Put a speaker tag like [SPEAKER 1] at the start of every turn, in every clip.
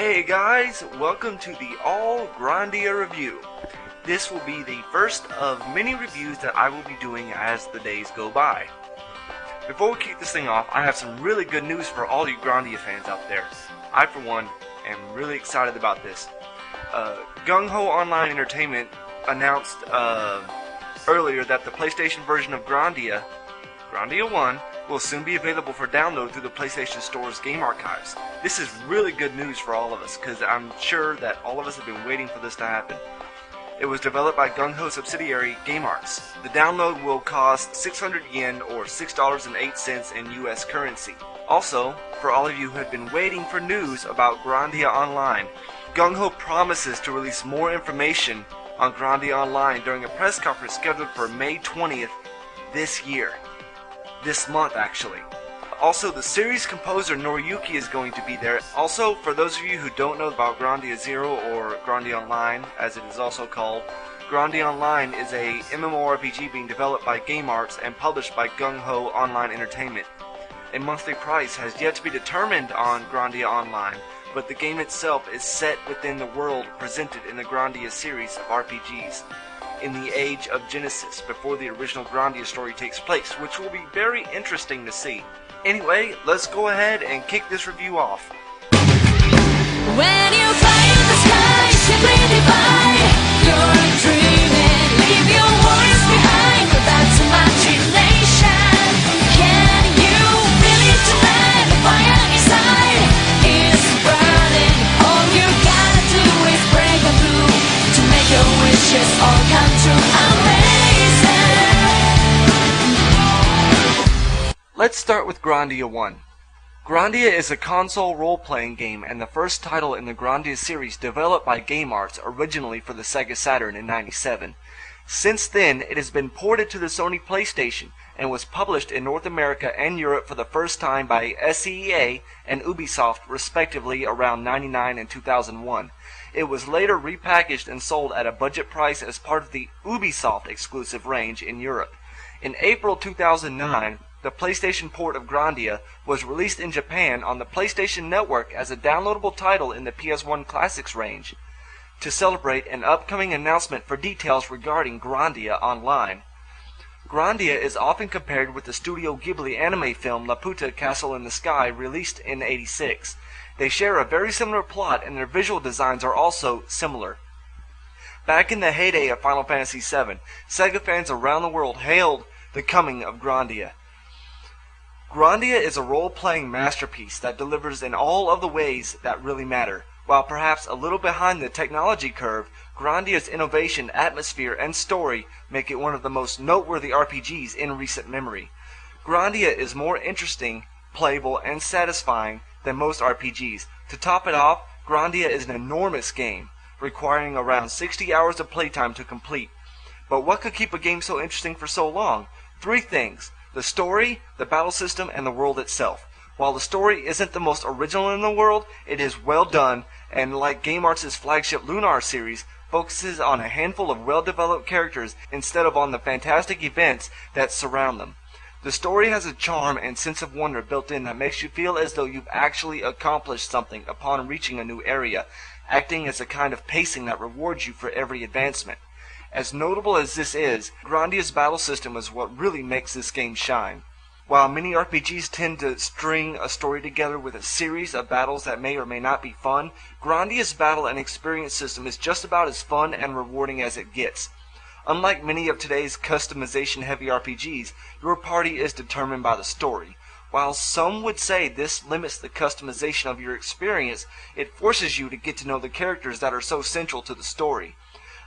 [SPEAKER 1] Hey guys, welcome to the All Grandia review. This will be the first of many reviews that I will be doing as the days go by. Before we kick this thing off, I have some really good news for all you Grandia fans out there. I, for one, am really excited about this. Gung Ho Online Entertainment announced earlier that the PlayStation version of Grandia 1, will soon be available for download through the PlayStation Store's game archives. This is really good news for all of us, because I'm sure that all of us have been waiting for this to happen. It was developed by Gung Ho subsidiary GameArts. The download will cost 600 yen or $6.08 in US currency. Also, for all of you who have been waiting for news about Grandia Online, Gung Ho promises to release more information on Grandia Online during a press conference scheduled for May 20th this year. This month, actually. Also, the series composer Noriyuki is going to be there. Also, for those of you who don't know about Grandia Zero, or Grandia Online, as it is also called, Grandia Online is a MMORPG being developed by GameArts and published by Gung Ho Online Entertainment. A monthly price has yet to be determined on Grandia Online, but the game itself is set within the world presented in the Grandia series of RPGs, in the age of Genesis, before the original Grandia story takes place, which will be very interesting to see. Anyway, let's go ahead and kick this review off.
[SPEAKER 2] When you fly in the sky, simply divine your dream and leave your worries behind without imagination. Can you feel it tonight? The fire inside is burning. All you gotta do is break on through to make your wishes all come true. Amazing.
[SPEAKER 1] Let's start with Grandia 1. Grandia is a console role-playing game and the first title in the Grandia series developed by GameArts originally for the Sega Saturn in '97. Since then, it has been ported to the Sony PlayStation and was published in North America and Europe for the first time by SEA and Ubisoft respectively around '99 and 2001. It was later repackaged and sold at a budget price as part of the Ubisoft exclusive range in Europe. In April 2009, the PlayStation port of Grandia was released in Japan on the PlayStation Network as a downloadable title in the PS1 Classics range. To celebrate an upcoming announcement for details regarding Grandia Online. Grandia is often compared with the Studio Ghibli anime film Laputa Castle in the Sky, released in '86. They share a very similar plot and their visual designs are also similar. Back in the heyday of Final Fantasy VII, Sega fans around the world hailed the coming of Grandia. Grandia is a role-playing masterpiece that delivers in all of the ways that really matter. While perhaps a little behind the technology curve, Grandia's innovation, atmosphere, and story make it one of the most noteworthy RPGs in recent memory. Grandia is more interesting, playable, and satisfying than most RPGs. To top it off, Grandia is an enormous game, requiring around 60 hours of playtime to complete. But what could keep a game so interesting for so long? 3 things. The story, the battle system, and the world itself. While the story isn't the most original in the world, it is well done, and like GameArts' flagship Lunar series, focuses on a handful of well-developed characters instead of on the fantastic events that surround them. The story has a charm and sense of wonder built in that makes you feel as though you've actually accomplished something upon reaching a new area, acting as a kind of pacing that rewards you for every advancement. As notable as this is, Grandia's battle system is what really makes this game shine. While many RPGs tend to string a story together with a series of battles that may or may not be fun, Grandia's battle and experience system is just about as fun and rewarding as it gets. Unlike many of today's customization-heavy RPGs, your party is determined by the story. While some would say this limits the customization of your experience, it forces you to get to know the characters that are so central to the story.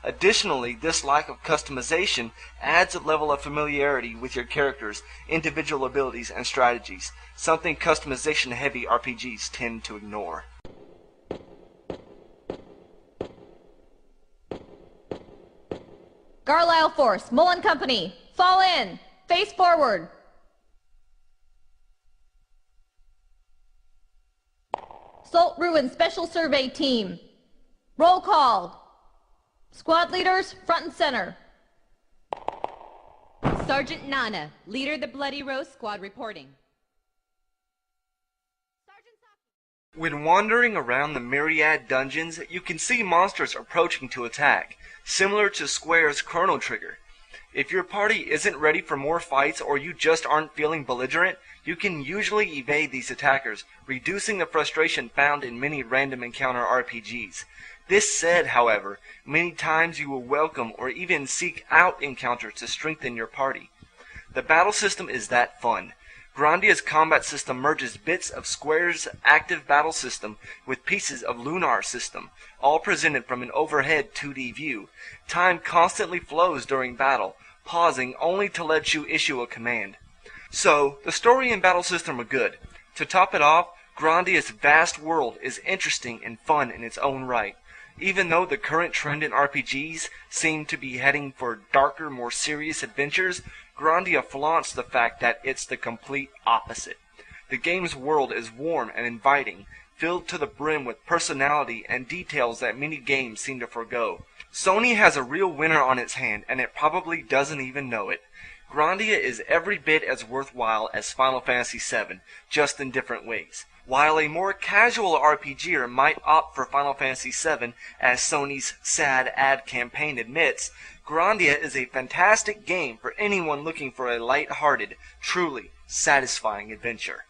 [SPEAKER 1] Additionally, this lack of customization adds a level of familiarity with your characters, individual abilities, and strategies, something customization-heavy RPGs tend to ignore.
[SPEAKER 3] Carlisle Force, Mullen Company, fall in, face forward. Salt Ruin Special Survey Team, roll call. Squad leaders, front and center.
[SPEAKER 4] Sergeant Nana, leader of the Bloody Rose Squad reporting.
[SPEAKER 1] When wandering around the myriad dungeons, you can see monsters approaching to attack, similar to Square's Chrono Trigger. If your party isn't ready for more fights or you just aren't feeling belligerent, you can usually evade these attackers, reducing the frustration found in many random encounter RPGs. This said, however, many times you will welcome or even seek out encounters to strengthen your party. The battle system is that fun. Grandia's combat system merges bits of Square's active battle system with pieces of Lunar system, all presented from an overhead 2D view. Time constantly flows during battle, pausing only to let you issue a command. So, the story and battle system are good. To top it off, Grandia's vast world is interesting and fun in its own right. Even though the current trend in RPGs seem to be heading for darker, more serious adventures, Grandia flaunts the fact that it's the complete opposite. The game's world is warm and inviting, filled to the brim with personality and details that many games seem to forgo. Sony has a real winner on its hand, and it probably doesn't even know it. Grandia is every bit as worthwhile as Final Fantasy VII, just in different ways. While a more casual RPGer might opt for Final Fantasy VII, as Sony's sad ad campaign admits, Grandia is a fantastic game for anyone looking for a light-hearted, truly satisfying adventure.